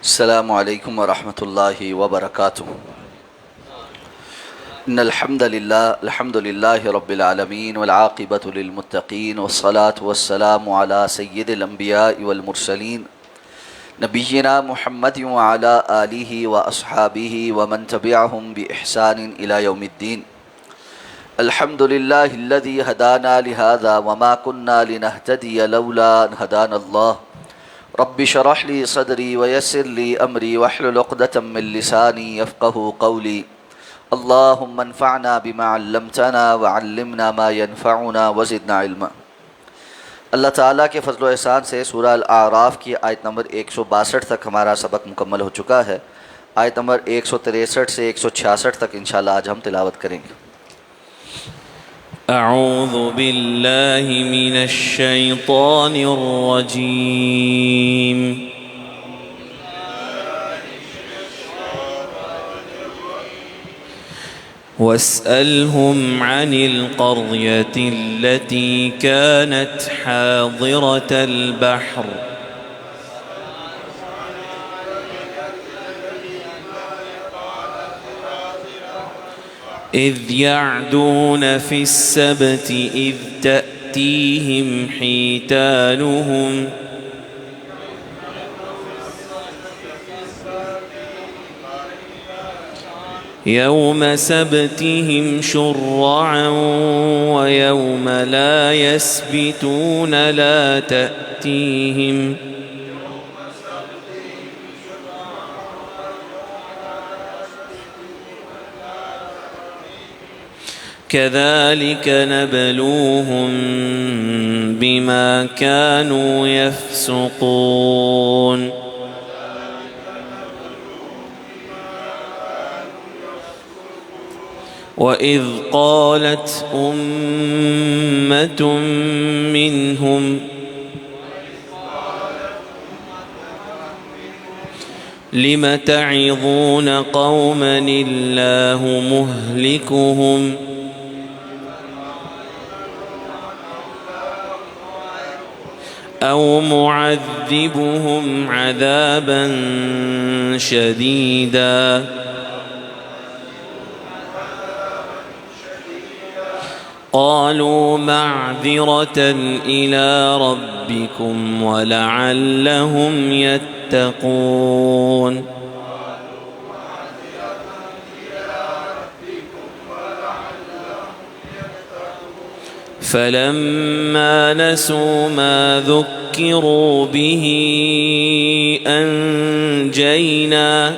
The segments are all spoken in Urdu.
السلام علیکم ورحمۃ اللہ وبرکاتہ۔ ان الحمد للہ رب العالمین والعاقبۃ للمتقین والصلاة والسلام علی سید الانبیاء والمرسلین نبینا محمد وعلی آلہ واصحابہ ومن تبعہم بإحسان الی یوم الدین۔ الحمد للہ الذی ہدانا لہذا وما کنا لنہتدی لولا ان ہدانا اللہ۔ رب اشرح لي صدري ويسر لي امري واحلل عقدة من لساني يفقهوا قولي اللهم انفعنا بما علمتنا وعلمنا ما ينفعنا وزدنا علما۔ اللہ تعالیٰ کے فضل و احسان سے سورہ الاعراف کی آیت نمبر 162 تک ہمارا سبق مکمل ہو چکا ہے۔ آیت نمبر 163 سے 166 تک انشاءاللہ آج ہم تلاوت کریں گے۔ اعوذ باللہ من الشیطان الرجیم واسألهم عن القرية التي كانت حاضرة البحر إذ يعدون في السبت إذ تأتيهم حيتانهم يوم سبتهم شرعا ويوم لا يسبتون لا تأتيهم كذلك نبلوهم بما كانوا يفسقون وإذ قالت أمة منهم لم تعظون قوما الله مهلكهم أو معذبهم عذابا شديدا قالوا معذرة إلى ربكم ولعلهم يتقون فلما نسوا ما ذكروا به أنجينا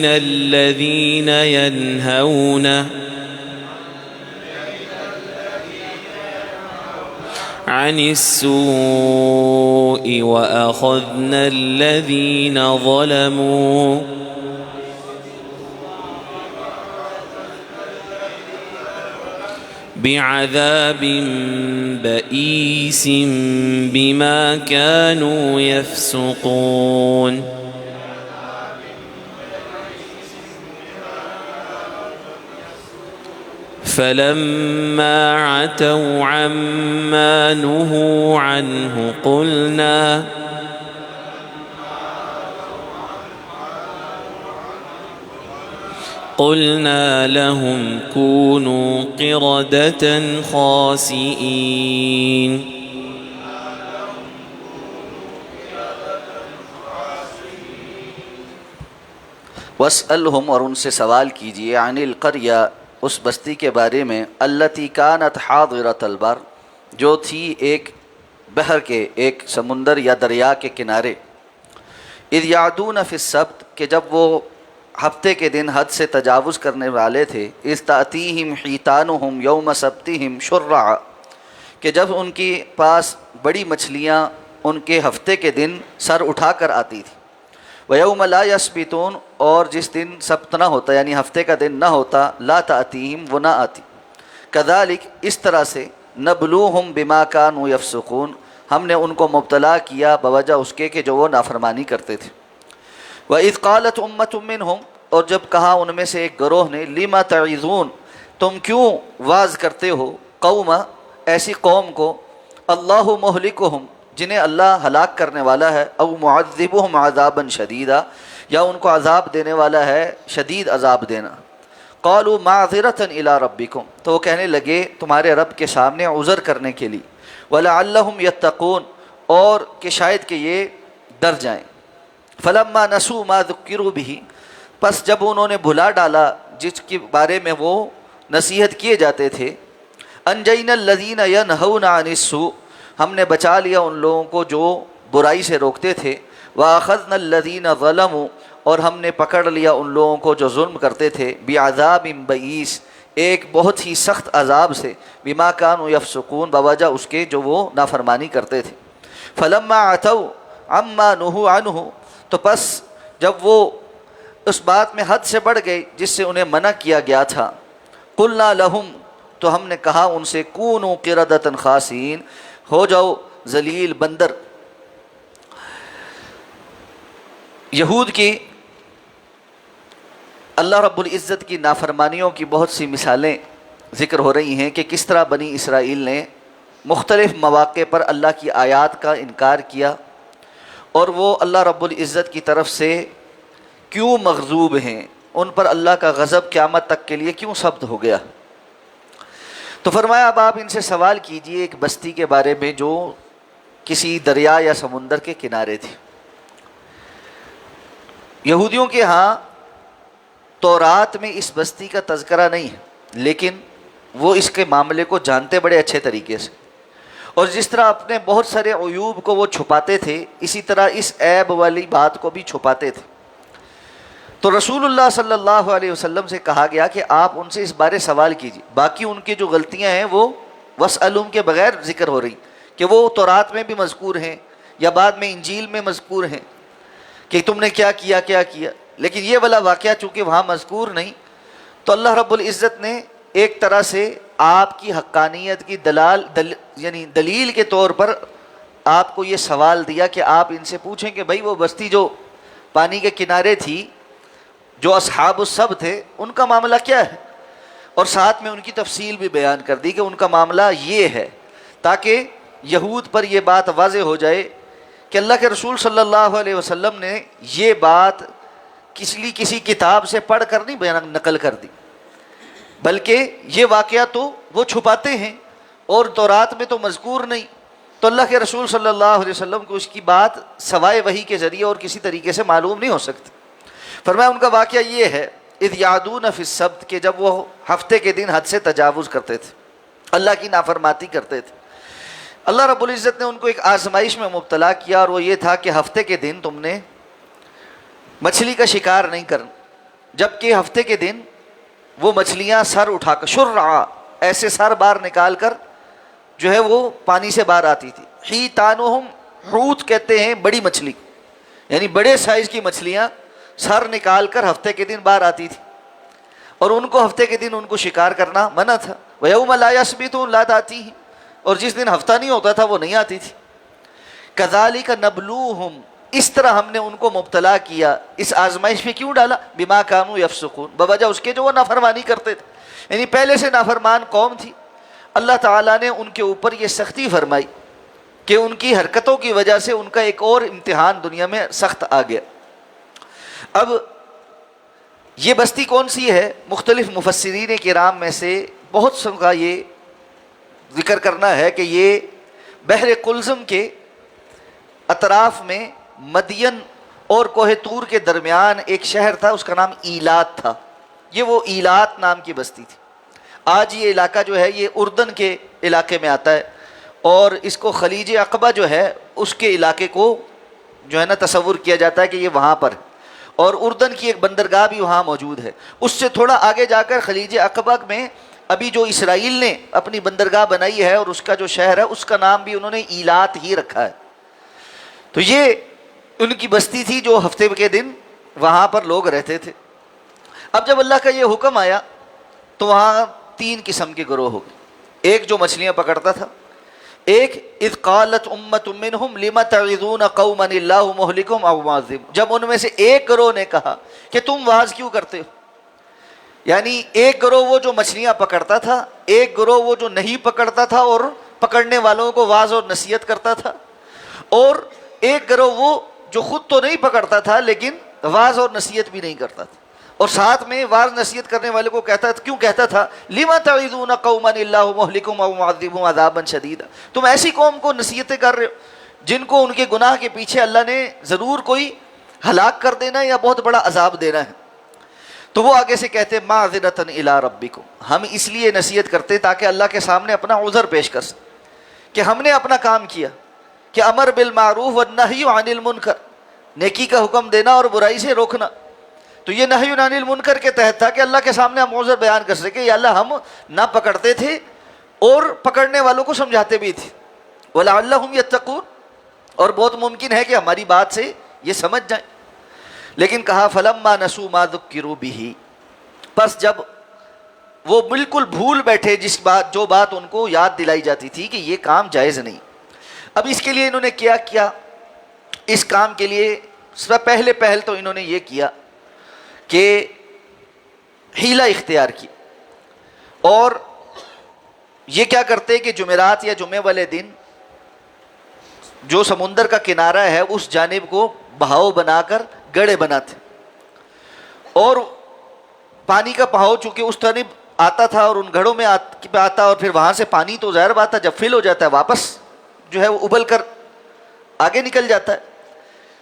الذين ينهون عن السوء وأخذنا الذين ظلموا بعذاب بئيس بما كانوا يفسقون فلما عتوا عما نهوا عنه قلنا لهم كونوا قردة خاسئين واسألهم، اور ان سے سوال کیجئے، عن القریہ، اس بستی کے بارے میں، التی کانت حاضرۃ البر، جو تھی ایک بحر کے، ایک سمندر یا دریا کے کنارے، اذ یعدون فی السبت، کہ جب وہ ہفتے کے دن حد سے تجاوز کرنے والے تھے، اذ تأتیہم حیتانہم یوم سبتہم شرعا، کہ جب ان کے پاس بڑی مچھلیاں ان کے ہفتے کے دن سر اٹھا کر آتی تھی، وَيَوْمَ لَا يَسْبِتُونَ، اور جس دن سبت نہ ہوتا یعنی ہفتے کا دن نہ ہوتا، لا تأتیہم، وہ نہ آتی، کذالک، اس طرح سے، نبلوہم بما کانوا یفسقون، ہم نے ان کو مبتلا کیا بوجہ اس کے کہ جو وہ نافرمانی کرتے تھے۔ وَإِذْ قَالَتْ أُمَّةٌ مِّنْهُمْ، اور جب کہا ان میں سے ایک گروہ نے، لِمَ تَعِظُونَ، تم کیوں واز کرتے ہو، قوم ایسی قوم کو اللہ مہلکہم جنہیں اللہ ہلاک کرنے والا ہے، او معذبہم عذابا شدیدا یا ان کو عذاب دینے والا ہے شدید عذاب دینا۔ قالوا معذرۃ الی ربکم تو وہ کہنے لگے تمہارے رب کے سامنے عذر کرنے کے لیے، ولعلہم یتقون اور کہ شاید کہ یہ ڈر جائیں۔ فلما نسوا ما ذکروا بہ پس جب انہوں نے بھلا ڈالا جس کے بارے میں وہ نصیحت کیے جاتے تھے، انجینا الذین ینہون عن السوء ہم نے بچا لیا ان لوگوں کو جو برائی سے روکتے تھے، واخذنا الذین ظلموا اور ہم نے پکڑ لیا ان لوگوں کو جو ظلم کرتے تھے، بعذاب بئیس ایک بہت ہی سخت عذاب سے، بما کانوا یفسقون بوجہ اس کے جو وہ نافرمانی کرتے تھے۔ فلما عتوا عما نہوا عنہ تو پس جب وہ اس بات میں حد سے بڑھ گئے جس سے انہیں منع کیا گیا تھا، قلنا لہم تو ہم نے کہا ان سے، کونوا قردۃ خاسئین ہو جاؤ ذلیل بندر۔ یہود کی اللہ رب العزت کی نافرمانیوں کی بہت سی مثالیں ذکر ہو رہی ہیں کہ کس طرح بنی اسرائیل نے مختلف مواقع پر اللہ کی آیات کا انکار کیا اور وہ اللہ رب العزت کی طرف سے کیوں مغضوب ہیں، ان پر اللہ کا غضب قیامت تک کے لیے کیوں ثبت ہو گیا۔ تو فرمایا اب آپ ان سے سوال کیجئے ایک بستی کے بارے میں جو کسی دریا یا سمندر کے کنارے تھی۔ یہودیوں کے ہاں تورات میں اس بستی کا تذکرہ نہیں ہے، لیکن وہ اس کے معاملے کو جانتے بڑے اچھے طریقے سے، اور جس طرح اپنے بہت سارے عیوب کو وہ چھپاتے تھے اسی طرح اس عیب والی بات کو بھی چھپاتے تھے۔ تو رسول اللہ صلی اللہ علیہ وسلم سے کہا گیا کہ آپ ان سے اس بارے سوال کیجیے، باقی ان کی جو غلطیاں ہیں وہ وسألہم کے بغیر ذکر ہو رہی کہ وہ تورات میں بھی مذکور ہیں یا بعد میں انجیل میں مذکور ہیں کہ تم نے کیا کیا کیا کیا، لیکن یہ والا واقعہ چونکہ وہاں مذکور نہیں تو اللہ رب العزت نے ایک طرح سے آپ کی حقانیت کی یعنی دلیل کے طور پر آپ کو یہ سوال دیا کہ آپ ان سے پوچھیں کہ بھائی وہ بستی جو پانی کے کنارے تھی جو اصحاب السبت تھے ان کا معاملہ کیا ہے، اور ساتھ میں ان کی تفصیل بھی بیان کر دی کہ ان کا معاملہ یہ ہے، تاکہ یہود پر یہ بات واضح ہو جائے کہ اللہ کے رسول صلی اللہ علیہ وسلم نے یہ بات کسی کتاب سے پڑھ کر نہیں بیان نقل کر دی، بلکہ یہ واقعہ تو وہ چھپاتے ہیں اور تورات میں تو مذکور نہیں، تو اللہ کے رسول صلی اللہ علیہ وسلم کو اس کی بات سوائے وحی کے ذریعے اور کسی طریقے سے معلوم نہیں ہو سکتی۔ فرمایا ان کا واقعہ یہ ہے، اذ یعدون فی السبت کہ جب وہ ہفتے کے دن حد سے تجاوز کرتے تھے، اللہ کی نافرمانی کرتے تھے، اللہ رب العزت نے ان کو ایک آزمائش میں مبتلا کیا، اور وہ یہ تھا کہ ہفتے کے دن تم نے مچھلی کا شکار نہیں کرنا، جبکہ ہفتے کے دن وہ مچھلیاں سر اٹھا کر شرعا ایسے سر باہر نکال کر جو ہے وہ پانی سے باہر آتی تھی۔ حیتانہم حوت کہتے ہیں بڑی مچھلی، یعنی بڑے سائز کی مچھلیاں سر نکال کر ہفتے کے دن باہر آتی تھی، اور ان کو ہفتے کے دن ان کو شکار کرنا منع تھا۔ وَيَوْمَ لَا يَسْبِتُونَ لَا تَأْتِيهِمْ اور جس دن ہفتہ نہیں ہوتا تھا وہ نہیں آتی تھی۔ كَذَلِكَ نَبْلُوهُمْ اس طرح ہم نے ان کو مبتلا کیا، اس آزمائش میں کیوں ڈالا؟ بما كانوا يفسقون بوجہ اس کے جو وہ نافرمانی کرتے تھے، یعنی پہلے سے نافرمان قوم تھی، اللہ تعالیٰ نے ان کے اوپر یہ سختی فرمائی کہ ان کی حرکتوں کی وجہ سے ان کا ایک اور امتحان دنیا میں سخت آ گیا۔ اب یہ بستی کون سی ہے؟ مختلف مفسرین کرام میں سے بہت سو کا یہ ذکر کرنا ہے کہ یہ بحر قلزم کے اطراف میں مدین اور کوہ طور کے درمیان ایک شہر تھا، اس کا نام ایلات تھا۔ یہ وہ ایلات نام کی بستی تھی۔ آج یہ علاقہ جو ہے یہ اردن کے علاقے میں آتا ہے، اور اس کو خلیج عقبہ جو ہے اس کے علاقے کو جو ہے نا تصور کیا جاتا ہے کہ یہ وہاں پر ہے، اور اردن کی ایک بندرگاہ بھی وہاں موجود ہے۔ اس سے تھوڑا آگے جا کر خلیج عقبہ میں ابھی جو اسرائیل نے اپنی بندرگاہ بنائی ہے اور اس کا جو شہر ہے اس کا نام بھی انہوں نے ایلات ہی رکھا ہے۔ تو یہ ان کی بستی تھی جو ہفتے کے دن وہاں پر لوگ رہتے تھے۔ اب جب اللہ کا یہ حکم آیا تو وہاں تین قسم کے گروہ ہو گئے، ایک جو مچھلیاں پکڑتا تھا، ایک اذ قالت امۃ منہم لم تعظون قوما اللہ مہلکہم او معذبہم جب ان میں سے ایک گروہ نے کہا کہ تم واعظ کیوں کرتے ہو، یعنی ایک گروہ وہ جو مچھلیاں پکڑتا تھا، ایک گروہ وہ جو نہیں پکڑتا تھا اور پکڑنے والوں کو واعظ اور نصیحت کرتا تھا، اور ایک گروہ وہ جو خود تو نہیں پکڑتا تھا لیکن واعظ اور نصیحت بھی نہیں کرتا تھا، اور ساتھ میں واعظ نصیحت کرنے والے کو کہتا تھا، کیوں کہتا تھا، لما تعظون قوما اللہ مہلکہم او معذبہم عذابا شدیدا، تم ایسی قوم کو نصیحتیں کر رہے ہو جن کو ان کے گناہ کے پیچھے اللہ نے ضرور کوئی ہلاک کر دینا ہے یا بہت بڑا عذاب دینا ہے۔ تو وہ آگے سے کہتے معذرۃ الی ربکم، ہم اس لیے نصیحت کرتے تاکہ اللہ کے سامنے اپنا عذر پیش کر سکیں کہ ہم نے اپنا کام کیا، کہ امر بالمعروف والنہی عن المنکر، نیکی کا حکم دینا اور برائی سے روکنا، تو یہ نہی عن المنکر کے تحت تھا کہ اللہ کے سامنے ہم عذر بیان کر سکے، یا اللہ ہم نہ پکڑتے تھے اور پکڑنے والوں کو سمجھاتے بھی تھے، وَلَعَلَّهُمْ يَتَّقُونَ، اور بہت ممکن ہے کہ ہماری بات سے یہ سمجھ جائیں۔ لیکن کہا فَلَمَّا نَسُوا مَا ذُكِّرُوا بِهِ، پس جب وہ بالکل بھول بیٹھے جو بات ان کو یاد دلائی جاتی تھی کہ یہ کام جائز نہیں، اب اس کے لیے انہوں نے کیا، اس کام کے لیے پہل تو انہوں نے یہ کیا کہ حیلہ اختیار کی، اور یہ کیا کرتے کہ جمعرات یا جمعے والے دن جو سمندر کا کنارہ ہے اس جانب کو بہاؤ بنا کر گڑھے بناتے، اور پانی کا بہاؤ چونکہ اس طرف آتا تھا اور ان گھڑوں میں آتا، اور پھر وہاں سے پانی تو ظاہر بات ہے جب فل ہو جاتا ہے واپس جو ہے وہ ابل کر آگے نکل جاتا ہے۔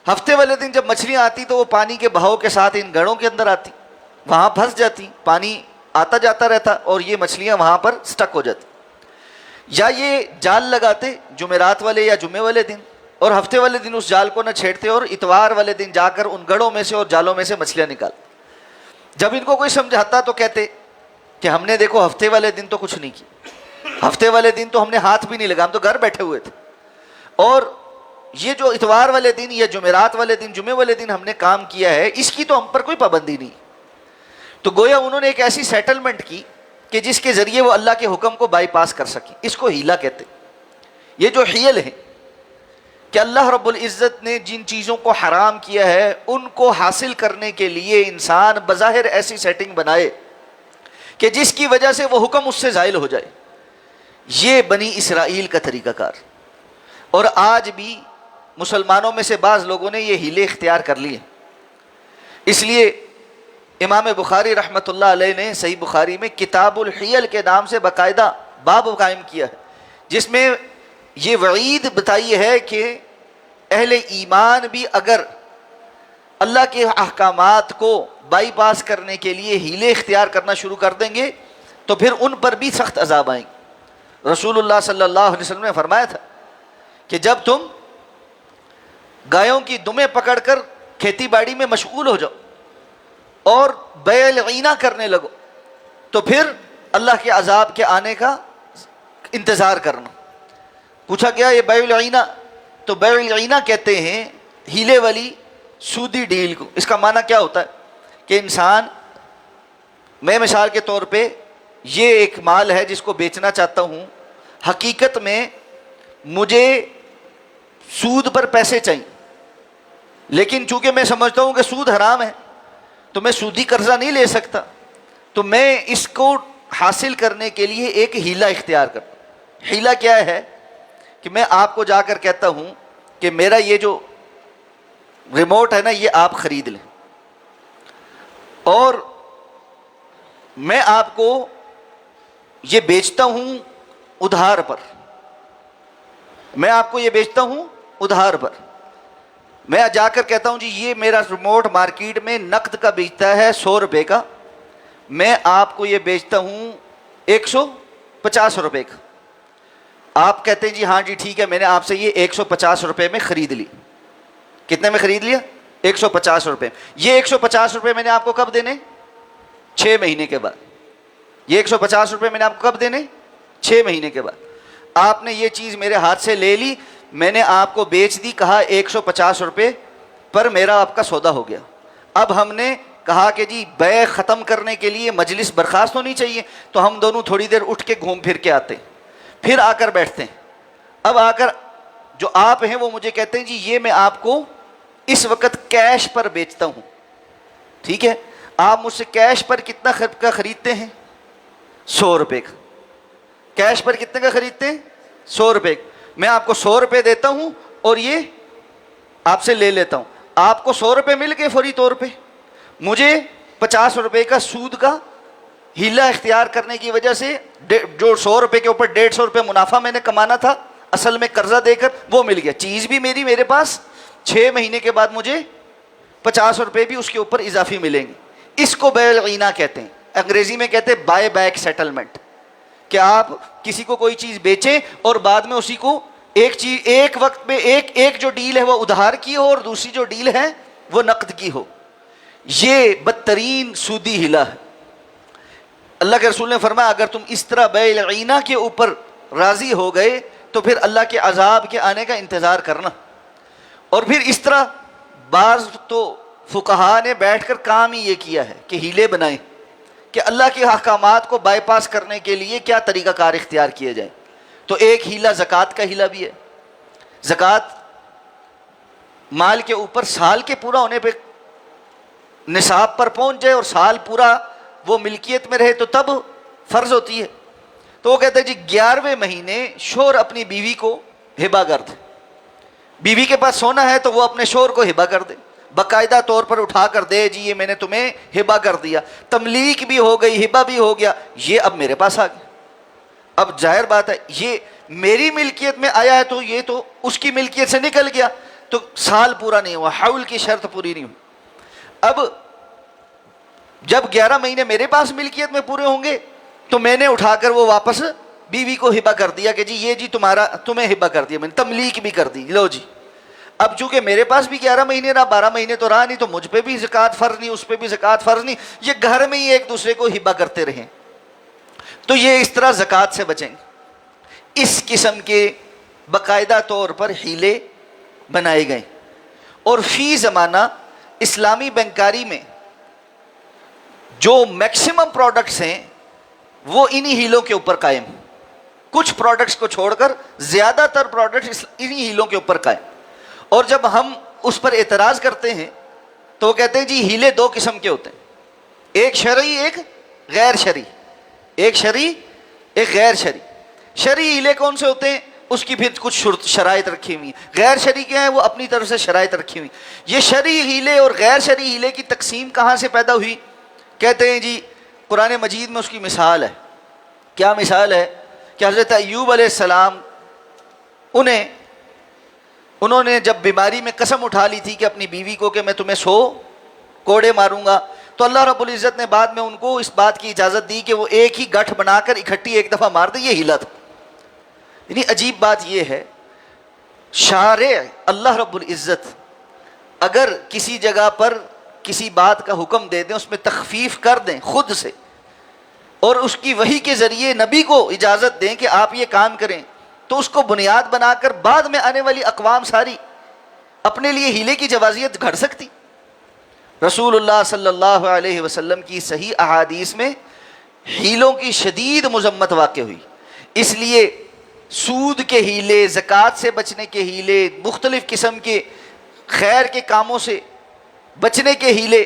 ہفتے والے دن جب مچھلیاں آتی تو وہ پانی کے بہاؤ کے ساتھ ان گڑھوں کے اندر آتی، وہاں پھنس جاتی، پانی آتا جاتا رہتا اور یہ مچھلیاں وہاں پر سٹک ہو جاتی، یا یہ جال لگاتے جمعرات والے یا جمعے والے دن، اور ہفتے والے دن اس جال کو نہ چھیڑتے اور اتوار والے دن جا کر ان گڑھوں میں سے اور جالوں میں سے مچھلیاں نکال۔ جب ان کو کوئی سمجھاتا تو کہتے کہ ہم نے دیکھو ہفتے والے دن تو کچھ نہیں کیا، ہفتے والے دن تو ہم نے ہاتھ بھی نہیں لگا، ہم تو گھر بیٹھے ہوئے تھے، اور یہ جو اتوار والے دن یا جمعرات والے دن جمعے والے دن ہم نے کام کیا ہے اس کی تو ہم پر کوئی پابندی نہیں۔ تو گویا انہوں نے ایک ایسی سیٹلمنٹ کی کہ جس کے ذریعے وہ اللہ کے حکم کو بائی پاس کر سکیں، اس کو حیلہ کہتے۔ یہ جو حیل ہے کہ اللہ رب العزت نے جن چیزوں کو حرام کیا ہے ان کو حاصل کرنے کے لیے انسان بظاہر ایسی سیٹنگ بنائے کہ جس کی وجہ سے وہ حکم اس سے زائل ہو جائے، یہ بنی اسرائیل کا طریقہ کار، اور آج بھی مسلمانوں میں سے بعض لوگوں نے یہ حیلے اختیار کر لیے۔ اس لیے امام بخاری رحمۃ اللہ علیہ نے صحیح بخاری میں کتاب الحیل کے نام سے باقاعدہ باب قائم کیا ہے، جس میں یہ وعید بتائی ہے کہ اہل ایمان بھی اگر اللہ کے احکامات کو بائی پاس کرنے کے لیے حیلے اختیار کرنا شروع کر دیں گے تو پھر ان پر بھی سخت عذاب آئیں گے۔ رسول اللہ صلی اللہ علیہ وسلم نے فرمایا تھا کہ جب تم گایوں کی دمیں پکڑ کر کھیتی باڑی میں مشغول ہو جاؤ اور بیع العینہ کرنے لگو تو پھر اللہ کے عذاب کے آنے کا انتظار کرنا۔ پوچھا گیا یہ بیع العینہ، تو بیع العینہ کہتے ہیں ہیلے والی سودی ڈیل کو۔ اس کا معنی کیا ہوتا ہے کہ انسان، میں مثال کے طور پہ یہ ایک مال ہے جس کو بیچنا چاہتا ہوں، حقیقت میں مجھے سود پر پیسے چاہیے، لیکن چونکہ میں سمجھتا ہوں کہ سود حرام ہے تو میں سودی قرضہ نہیں لے سکتا، تو میں اس کو حاصل کرنے کے لیے ایک حیلہ اختیار کرتا ہوں۔ حیلہ کیا ہے کہ میں آپ کو جا کر کہتا ہوں کہ میرا یہ جو ریموٹ ہے نا یہ آپ خرید لیں، اور میں آپ کو یہ بیچتا ہوں ادھار پر، میں آپ کو یہ بیچتا ہوں ادھار پر، میں جا کر کہتا ہوں جی یہ میرا ریموٹ مارکیٹ میں نقد کا بیچتا ہے 100 روپے کا، میں آپ کو یہ بیچتا ہوں 150 روپے کا۔ آپ کہتے ہیں جی ہاں جی ٹھیک ہے، میں نے آپ سے یہ 150 روپے میں خرید لی۔ کتنے میں خرید لیا؟ 150 روپے۔ یہ 150 روپے میں نے آپ کو کب دینے؟ 6 مہینے کے بعد۔ یہ 150 روپے میں نے آپ کو کب دینے؟ 6 مہینے کے بعد۔ آپ نے یہ چیز میرے ہاتھ سے لے لی، میں نے آپ کو بیچ دی، کہا 150 روپے پر میرا آپ کا سودا ہو گیا۔ اب ہم نے کہا کہ جی بیع ختم کرنے کے لیے مجلس برخاست ہونی چاہیے، تو ہم دونوں تھوڑی دیر اٹھ کے گھوم پھر کے آتے ہیں، پھر آ کر بیٹھتے ہیں۔ اب آ کر جو آپ ہیں وہ مجھے کہتے ہیں جی یہ میں آپ کو اس وقت کیش پر بیچتا ہوں، ٹھیک ہے؟ آپ مجھ سے کیش پر کتنا کا خریدتے ہیں؟ 100 روپے کا. کیش پر کتنے کا خریدتے ہیں؟ 100 روپے کا. میں آپ کو 100 روپے دیتا ہوں اور یہ آپ سے لے لیتا ہوں. آپ کو 100 روپے مل گئے فوری طور پہ, مجھے 50 روپے کا سود کا ہیلا اختیار کرنے کی وجہ سے جو 100 روپے کے اوپر 150 روپے منافع میں نے کمانا تھا اصل میں قرضہ دے کر, وہ مل گیا. چیز بھی میرے پاس, 6 مہینے کے بعد مجھے 50 روپے بھی اس کے اوپر اضافی ملیں گے. اس کو بیع العینہ کہتے ہیں, انگریزی میں کہتے ہیں بائی بیک سیٹلمنٹ, کہ آپ کسی کو کوئی چیز بیچیں اور بعد میں اسی کو ایک وقت میں ایک جو ڈیل ہے وہ ادھار کی ہو اور دوسری جو ڈیل ہے وہ نقد کی ہو. یہ بدترین سودی ہلا ہے. اللہ کے رسول نے فرمایا اگر تم اس طرح بیع العینہ کے اوپر راضی ہو گئے تو پھر اللہ کے عذاب کے آنے کا انتظار کرنا. اور پھر اس طرح بعض تو فقہا نے بیٹھ کر کام ہی یہ کیا ہے کہ ہیلے بنائیں کہ اللہ کے احکامات کو بائی پاس کرنے کے لیے کیا طریقہ کار اختیار کیے جائیں. تو ایک ہیلا زکوٰۃ کا ہیلا بھی ہے. زکوٰۃ مال کے اوپر سال کے پورا ہونے پہ نصاب پر پہنچ جائے اور سال پورا وہ ملکیت میں رہے تو تب فرض ہوتی ہے. تو وہ کہتے ہیں جی 11ویں مہینے شوہر اپنی بیوی کو ہبہ کر دے. بیوی کے پاس سونا ہے تو وہ اپنے شوہر کو ہبہ کر دے, باقاعدہ طور پر اٹھا کر دے, جی یہ میں نے تمہیں ہبہ کر دیا. تملیک بھی ہو گئی, ہبہ بھی ہو گیا, یہ اب میرے پاس آ گیا. اب ظاہر بات ہے یہ میری ملکیت میں آیا ہے تو یہ تو اس کی ملکیت سے نکل گیا, تو سال پورا نہیں ہوا, حول کی شرط پوری نہیں ہوئی. اب جب 11 مہینے میرے پاس ملکیت میں پورے ہوں گے تو میں نے اٹھا کر وہ واپس بیوی کو ہبہ کر دیا کہ جی یہ جی تمہیں ہبہ کر دیا, میں نے تملیک بھی کر دی, لو جی. اب چونکہ میرے پاس بھی 11 مہینے رہا, 12 مہینے تو رہا نہیں, تو مجھ پہ بھی زکوٰۃ فرض نہیں, اس پہ بھی زکوٰۃ فرض نہیں, یہ گھر میں ہی ایک دوسرے کو ہبہ کرتے رہیں. تو یہ اس طرح زکوٰۃ سے بچیں. اس قسم کے باقاعدہ طور پر ہیلے بنائے گئے. اور فی زمانہ اسلامی بینکاری میں جو میکسیمم پروڈکٹس ہیں وہ انہی ہیلوں کے اوپر قائم, کچھ پروڈکٹس کو چھوڑ کر زیادہ تر پروڈکٹس انہی ہیلوں کے اوپر قائم. اور جب ہم اس پر اعتراض کرتے ہیں تو وہ کہتے ہیں جی ہیلے 2 قسم کے ہوتے ہیں, ایک شرعی ایک غیر شرعی. ایک شرعی ایک غیر شرعی. شرعی ہیلے کون سے ہوتے ہیں؟ اس کی پھر کچھ شرائط رکھی ہوئی. غیر شرعی کیا ہے؟ وہ اپنی طرف سے شرائط رکھی ہوئی. یہ شرعی ہیلے اور غیر شرعی ہیلے کی تقسیم کہاں سے پیدا ہوئی؟ کہتے ہیں جی قرآن مجید میں اس کی مثال ہے. کیا مثال ہے؟ کہ حضرت ایوب علیہ السلام انہوں نے جب بیماری میں قسم اٹھا لی تھی کہ اپنی بیوی کو کہ میں تمہیں 100 کوڑے ماروں گا, تو اللہ رب العزت نے بعد میں ان کو اس بات کی اجازت دی کہ وہ ایک ہی گٹھ بنا کر اکٹھی ایک دفعہ مار دے. یہ ہیلا تھا. یعنی عجیب بات یہ ہے, شارع اللہ رب العزت اگر کسی جگہ پر کسی بات کا حکم دے دیں, اس میں تخفیف کر دیں خود سے, اور اس کی وحی کے ذریعے نبی کو اجازت دیں کہ آپ یہ کام کریں, تو اس کو بنیاد بنا کر بعد میں آنے والی اقوام ساری اپنے لیے ہیلے کی جوازیت گھڑ سکتی. رسول اللہ صلی اللہ علیہ وسلم کی صحیح احادیث میں ہیلوں کی شدید مذمت واقع ہوئی. اس لیے سود کے ہیلے, زکوٰۃ سے بچنے کے ہیلے, مختلف قسم کے خیر کے کاموں سے بچنے کے ہیلے,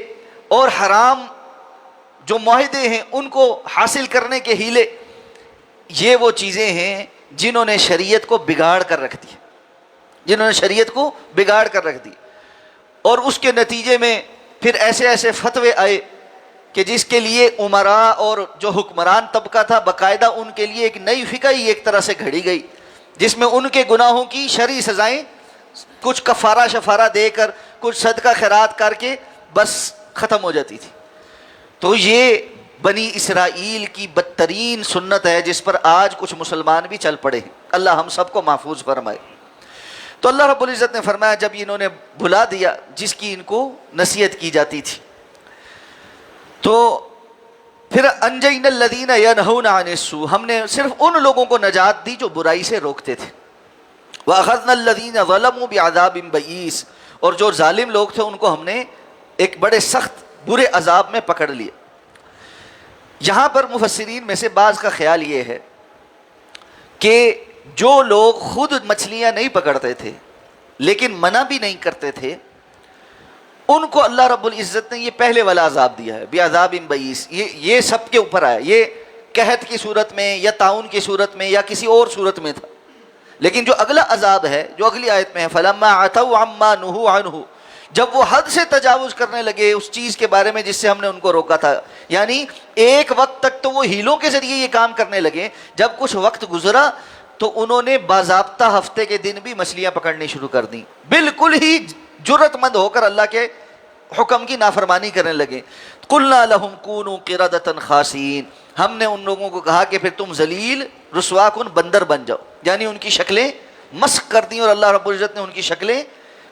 اور حرام جو معاہدے ہیں ان کو حاصل کرنے کے ہیلے, یہ وہ چیزیں ہیں جنہوں نے شریعت کو بگاڑ کر رکھ دی, جنہوں نے شریعت کو بگاڑ کر رکھ دی. اور اس کے نتیجے میں پھر ایسے فتوے آئے کہ جس کے لیے امراء اور جو حکمران طبقہ تھا باقاعدہ ان کے لیے ایک نئی فقہ ہی ایک طرح سے گھڑی گئی, جس میں ان کے گناہوں کی شرعی سزائیں کچھ کفارہ شفارہ دے کر, کچھ صدقہ خیرات کر کے بس ختم ہو جاتی تھی. تو یہ بنی اسرائیل کی بدترین سنت ہے جس پر آج کچھ مسلمان بھی چل پڑے ہیں. اللہ ہم سب کو محفوظ فرمائے. تو اللہ رب العزت نے فرمایا جب انہوں نے بھلا دیا جس کی ان کو نصیحت کی جاتی تھی, تو پھر انجینا الذین ینہون عن السوء, ہم نے صرف ان لوگوں کو نجات دی جو برائی سے روکتے تھے. واخذنا الذین ظلموا بعذاب بئیس, اور جو ظالم لوگ تھے ان کو ہم نے ایک بڑے سخت برے عذاب میں پکڑ لیا. یہاں پر مفسرین میں سے بعض کا خیال یہ ہے کہ جو لوگ خود مچھلیاں نہیں پکڑتے تھے لیکن منع بھی نہیں کرتے تھے, ان کو اللہ رب العزت نے یہ پہلے والا عذاب دیا ہے، بعذاب بئیس، یہ سب کے اوپر آیا، یہ قحط کی صورت میں یا طاعون کی صورت میں یا کسی اور صورت میں تھا، لیکن جو اگلا عذاب ہے جو اگلی آیت میں ہے فلما عتوا عما نہوا عنہ، جب وہ حد سے تجاوز کرنے لگے اس چیز کے بارے میں جس سے ہم نے ان کو روکا تھا، یعنی ایک وقت تک تو وہ ہیلوں کے ذریعے یہ کام کرنے لگے، جب کچھ وقت گزرا تو انہوں نے باضابطہ ہفتے کے دن بھی مچھلیاں پکڑنی شروع کر دیں، بالکل ہی جرأت مند ہو کر اللہ کے حکم کی نافرمانی کرنے لگے۔ قلنا لهم كونوا قردة خاسئین، ہم نے ان لوگوں کو کہا کہ پھر تم ذلیل رسوا کن بندر بن جاؤ، یعنی ان کی شکلیں مسخ کر دیں، اور اللہ رب العزت نے ان کی شکلیں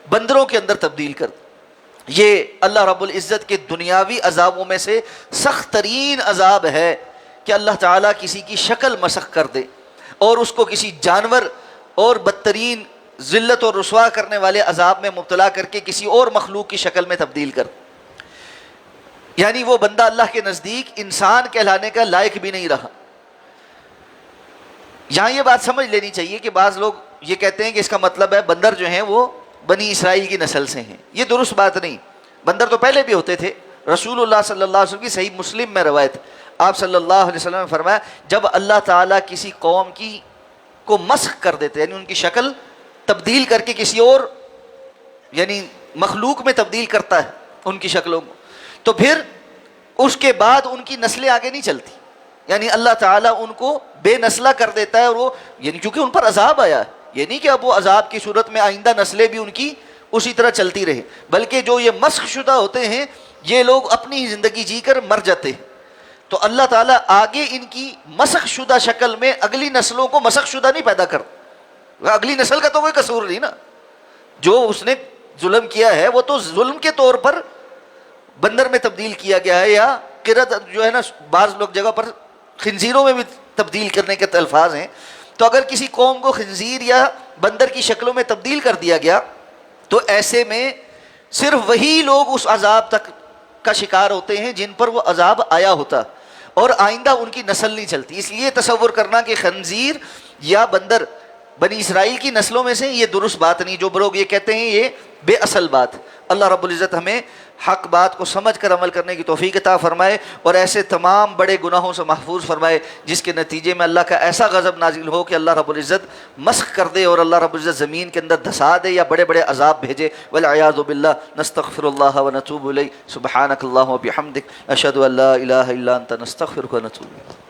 بندروں کے اندر تبدیل کر دی۔ یہ اللہ رب العزت کے دنیاوی عذابوں میں سے سخت ترین عذاب ہے کہ اللہ تعالیٰ کسی کی شکل مسخ کر دے اور اس کو کسی جانور اور بدترین ذلت اور رسوا کرنے والے عذاب میں مبتلا کر کے کسی اور مخلوق کی شکل میں تبدیل کر، یعنی وہ بندہ اللہ کے نزدیک انسان کہلانے کا لائق بھی نہیں رہا۔ یہاں یہ بات سمجھ لینی چاہیے کہ بعض لوگ یہ کہتے ہیں کہ اس کا مطلب ہے بندر جو ہیں وہ بنی اسرائیل کی نسل سے ہیں، یہ درست بات نہیں، بندر تو پہلے بھی ہوتے تھے۔ رسول اللہ صلی اللہ علیہ وسلم کی صحیح مسلم میں روایت، آپ صلی اللہ علیہ وسلم نے فرمایا جب اللہ تعالیٰ کسی قوم کی کو مسخ کر دیتے، یعنی ان کی شکل تبدیل کر کے کسی اور یعنی مخلوق میں تبدیل کرتا ہے ان کی شکلوں کو، تو پھر اس کے بعد ان کی نسلیں آگے نہیں چلتی، یعنی اللہ تعالیٰ ان کو بے نسلہ کر دیتا ہے، اور وہ یعنی چونکہ ان پر عذاب آیا ہے، یہ نہیں کہ اب وہ عذاب کی صورت میں آئندہ نسلیں بھی ان کی اسی طرح چلتی رہے، بلکہ جو یہ مسخ شدہ ہوتے ہیں یہ لوگ اپنی زندگی جی کر مر جاتے ہیں، تو اللہ تعالیٰ آگے ان کی مسخ شدہ شکل میں اگلی نسلوں کو مسخ شدہ نہیں پیدا کرتا، اگلی نسل کا تو کوئی قصور نہیں نا، جو اس نے ظلم کیا ہے وہ تو ظلم کے طور پر بندر میں تبدیل کیا گیا ہے، یا قرد جو ہے نا بعض لوگ جگہ پر خنزیروں میں بھی تبدیل کرنے کے الفاظ ہیں، تو اگر کسی قوم کو خنزیر یا بندر کی شکلوں میں تبدیل کر دیا گیا تو ایسے میں صرف وہی لوگ اس عذاب تک کا شکار ہوتے ہیں جن پر وہ عذاب آیا ہوتا، اور آئندہ ان کی نسل نہیں چلتی۔ اس لیے تصور کرنا کہ خنزیر یا بندر بنی اسرائیل کی نسلوں میں سے، یہ درست بات نہیں، جو لوگ یہ کہتے ہیں یہ بے اصل بات۔ اللہ رب العزت ہمیں حق بات کو سمجھ کر عمل کرنے کی توفیق عطا فرمائے، اور ایسے تمام بڑے گناہوں سے محفوظ فرمائے جس کے نتیجے میں اللہ کا ایسا غضب نازل ہو کہ اللہ رب العزت مسخ کر دے اور اللہ رب العزت زمین کے اندر دھسا دے یا بڑے بڑے عذاب بھیجے، والعیاذ باللہ۔ نستغفر اللہ ونتوب الیہ، سبحانک اللہم وبحمدک، نشہد ان لا الہ الا انت، نستغفرک ونتوب الیک۔